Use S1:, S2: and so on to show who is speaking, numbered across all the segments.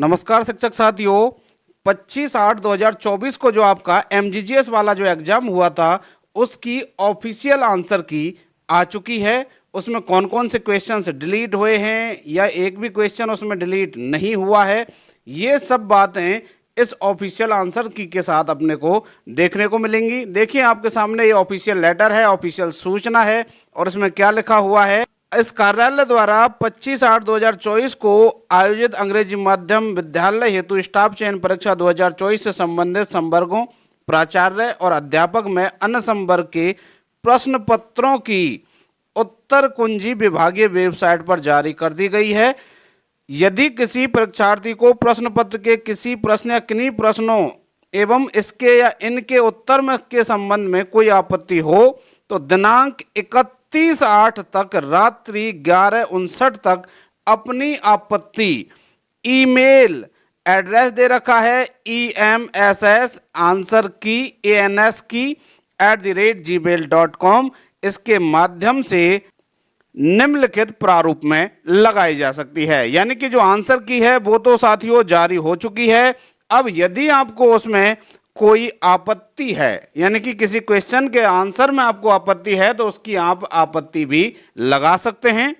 S1: नमस्कार शिक्षक साथियों, 25/8/2024 को जो आपका MGGS वाला जो एग्जाम हुआ था उसकी ऑफिशियल आंसर की आ चुकी है। उसमें कौन कौन से क्वेश्चंस डिलीट हुए हैं या एक भी क्वेश्चन उसमें डिलीट नहीं हुआ है, ये सब बातें इस ऑफिशियल आंसर की के साथ अपने को देखने को मिलेंगी। देखिए आपके सामने ये ऑफिशियल लेटर है, ऑफिशियल सूचना है और इसमें क्या लिखा हुआ है। इस कार्यालय द्वारा 25/8/2024 को आयोजित अंग्रेजी माध्यम विद्यालय हेतु स्टाफ चयन परीक्षा 2024 से संबंधित संवर्गों, प्राचार्य और अध्यापक में अन्य संवर्ग के प्रश्न पत्रों की उत्तर कुंजी विभागीय वेबसाइट पर जारी कर दी गई है। यदि किसी परीक्षार्थी को प्रश्न पत्र के किसी प्रश्न या किन्हीं प्रश्नों एवं इसके या इनके उत्तर में के संबंध में कोई आपत्ति हो तो दिनांक 31/8 तक रात्रि 11:59 तक अपनी आपत्ति ईमेल एड्रेस दे रखा है EMSS आंसर की ANS की @gmail.com, इसके माध्यम से निम्नलिखित प्रारूप में लगाई जा सकती है। यानी कि जो आंसर की है वो तो साथियों जारी हो चुकी है। अब यदि आपको उसमें कोई आपत्ति है, यानी कि किसी क्वेश्चन के आंसर में आपको आपत्ति है, तो उसकी आप आपत्ति भी लगा सकते हैं।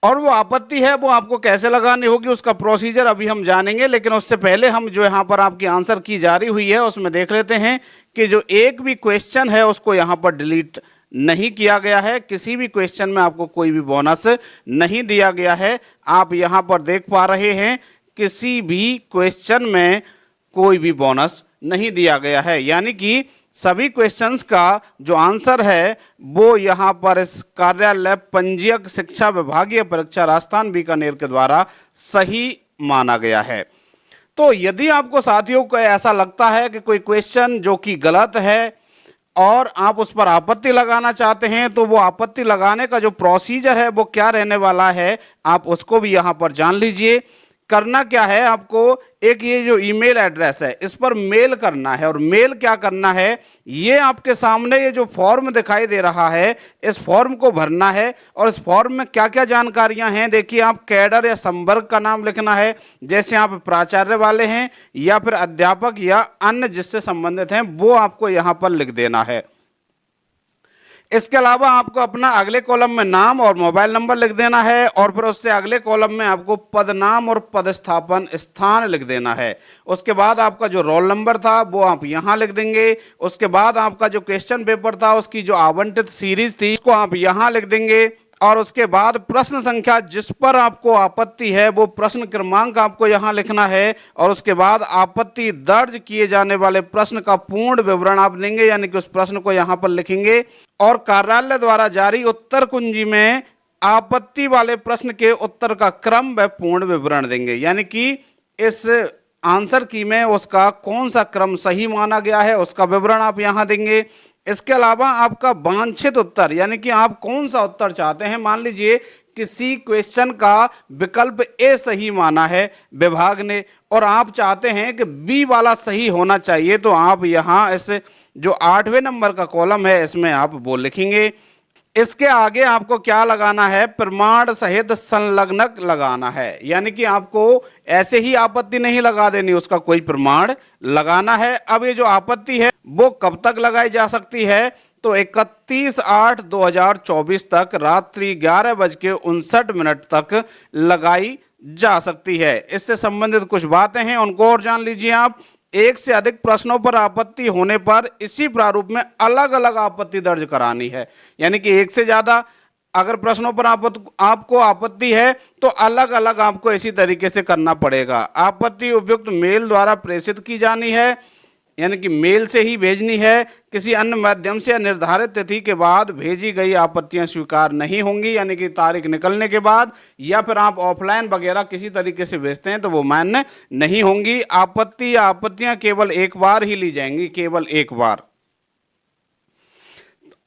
S1: और वो आपत्ति है वो आपको कैसे लगानी होगी उसका प्रोसीजर अभी हम जानेंगे, लेकिन उससे पहले हम जो यहाँ पर आपकी आंसर की जारी हुई है उसमें देख लेते हैं कि जो एक भी क्वेश्चन है उसको यहाँ पर डिलीट नहीं किया गया है। किसी भी क्वेश्चन में आपको कोई भी बोनस नहीं दिया गया है। आप यहाँ पर देख पा रहे हैं किसी भी क्वेश्चन में कोई भी बोनस नहीं दिया गया है, यानी कि सभी क्वेश्चंस का जो आंसर है वो यहाँ पर इस कार्यालय पंजीयक शिक्षा विभागीय परीक्षा राजस्थान बीकानेर के द्वारा सही माना गया है। तो यदि आपको साथियों को ऐसा लगता है कि कोई क्वेश्चन जो कि गलत है और आप उस पर आपत्ति लगाना चाहते हैं, तो वो आपत्ति लगाने का जो प्रोसीजर है वो क्या रहने वाला है आप उसको भी यहाँ पर जान लीजिए। करना क्या है, आपको एक ये जो ईमेल एड्रेस है इस पर मेल करना है। और मेल क्या करना है, ये आपके सामने ये जो फॉर्म दिखाई दे रहा है इस फॉर्म को भरना है। और इस फॉर्म में क्या क्या जानकारियां हैं देखिए, आप कैडर या संवर्ग का नाम लिखना है, जैसे आप प्राचार्य वाले हैं या फिर अध्यापक या अन्य जिससे संबंधित हैं वो आपको यहाँ पर लिख देना है। इसके अलावा आपको अपना अगले कॉलम में नाम और मोबाइल नंबर लिख देना है और फिर उससे अगले कॉलम में आपको पद नाम और पदस्थापन स्थान लिख देना है। उसके बाद आपका जो रोल नंबर था वो आप यहाँ लिख देंगे। उसके बाद आपका जो क्वेश्चन पेपर था उसकी जो आवंटित सीरीज थी उसको आप यहाँ लिख देंगे। और उसके बाद प्रश्न संख्या जिस पर आपको आपत्ति है वो प्रश्न क्रमांक आपको यहाँ लिखना है। और उसके बाद आपत्ति दर्ज किए जाने वाले प्रश्न का पूर्ण विवरण आप देंगे, यानी कि उस प्रश्न को यहाँ पर लिखेंगे। और कार्यालय द्वारा जारी उत्तर कुंजी में आपत्ति वाले प्रश्न के उत्तर का क्रम व पूर्ण विवरण देंगे, यानी कि इस आंसर की में उसका कौन सा क्रम सही माना गया है उसका विवरण आप यहाँ देंगे। इसके अलावा आपका वांछित उत्तर, यानी कि आप कौन सा उत्तर चाहते हैं। मान लीजिए किसी क्वेश्चन का विकल्प ए सही माना है विभाग ने और आप चाहते हैं कि बी वाला सही होना चाहिए, तो आप यहाँ इस जो 8वें नंबर का कॉलम है इसमें आप वो लिखेंगे। इसके आगे आपको क्या लगाना है, प्रमाण सहित संलग्नक लगाना है, यानी कि आपको ऐसे ही आपत्ति नहीं लगा देनी, उसका कोई प्रमाण लगाना है। अब ये जो आपत्ति है वो कब तक लगाई जा सकती है, तो 31/8/2024 तक रात्रि 11:59 तक लगाई जा सकती है। इससे संबंधित कुछ बातें हैं उनको और जान लीजिए आप। एक से अधिक प्रश्नों पर आपत्ति होने पर इसी प्रारूप में अलग अलग आपत्ति दर्ज करानी है, यानी कि एक से ज़्यादा अगर प्रश्नों पर आपको आपत्ति है तो अलग अलग आपको इसी तरीके से करना पड़ेगा। आपत्ति उपयुक्त मेल द्वारा प्रेषित की जानी है, यानी कि मेल से ही भेजनी है। किसी अन्य माध्यम से निर्धारित तिथि के बाद भेजी गई आपत्तियां स्वीकार नहीं होंगी, यानी कि तारीख निकलने के बाद या फिर आप ऑफलाइन वगैरह किसी तरीके से भेजते हैं तो वो मान्य नहीं होंगी। आपत्ति या आपत्तियां केवल एक बार ही ली जाएंगी, केवल एक बार।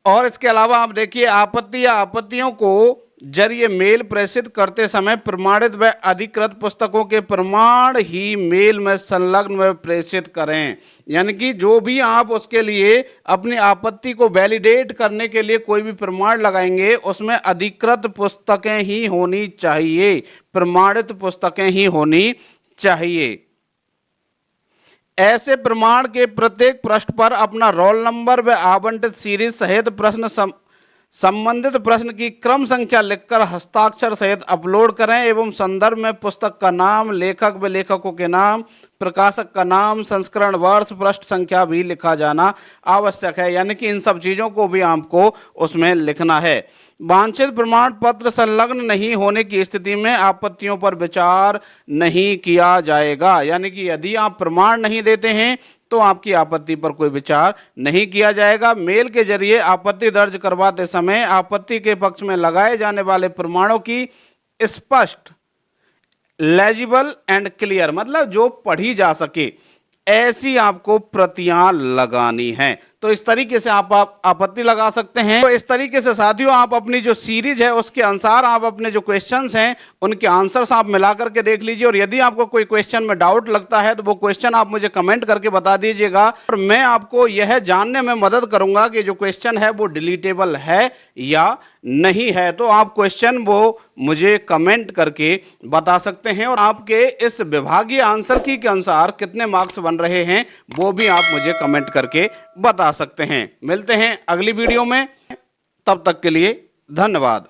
S1: और इसके अलावा आप देखिए आपत्ति या आपत्तियों को जरिए मेल प्रेषित करते समय प्रमाणित व अधिकृत पुस्तकों के प्रमाण ही मेल में संलग्न व प्रेषित करें, यानी कि जो भी आप उसके लिए अपनी आपत्ति को वैलिडेट करने के लिए कोई भी प्रमाण लगाएंगे उसमें अधिकृत पुस्तकें ही होनी चाहिए, प्रमाणित पुस्तकें ही होनी चाहिए। ऐसे प्रमाण के प्रत्येक पृष्ठ पर अपना रोल नंबर व आवंटित सीरीज सहित प्रश्न संबंधित प्रश्न की क्रम संख्या लिखकर हस्ताक्षर सहित अपलोड करें एवं संदर्भ में पुस्तक का नाम, लेखक व लेखकों के नाम, प्रकाशक का नाम, संस्करण वर्ष, पृष्ठ संख्या भी लिखा जाना आवश्यक है। यानी कि इन सब चीज़ों को भी आपको उसमें लिखना है। वांछित प्रमाण पत्र संलग्न नहीं होने की स्थिति में आपत्तियों पर विचार नहीं किया जाएगा। यानी कि यदि आप प्रमाण नहीं देते हैं तो आपकी आपत्ति पर कोई विचार नहीं किया जाएगा। मेल के जरिए आपत्ति दर्ज करवाते समय आपत्ति के पक्ष में लगाए जाने वाले प्रमाणों की स्पष्ट, लेजिबल एंड क्लियर, मतलब जो पढ़ी जा सके, ऐसी आपको प्रतियां लगानी हैं। तो इस तरीके से आप आपत्ति लगा सकते हैं। तो इस तरीके से साथियों आप अपनी जो सीरीज है उसके अनुसार आप अपने जो क्वेश्चंस हैं उनके आंसर्स आप मिला करके देख लीजिए। और यदि आपको कोई क्वेश्चन में डाउट लगता है तो वो क्वेश्चन आप मुझे कमेंट करके बता दीजिएगा और मैं आपको यह जानने में मदद करूंगा कि जो क्वेश्चन है वो डिलीटेबल है या नहीं है। तो आप क्वेश्चन वो मुझे कमेंट करके बता सकते हैं और आपके इस विभागीय आंसर की के अनुसार कितने मार्क्स बन रहे हैं वो भी आप मुझे कमेंट करके बता सकते हैं। मिलते हैं अगली वीडियो में, तब तक के लिए धन्यवाद।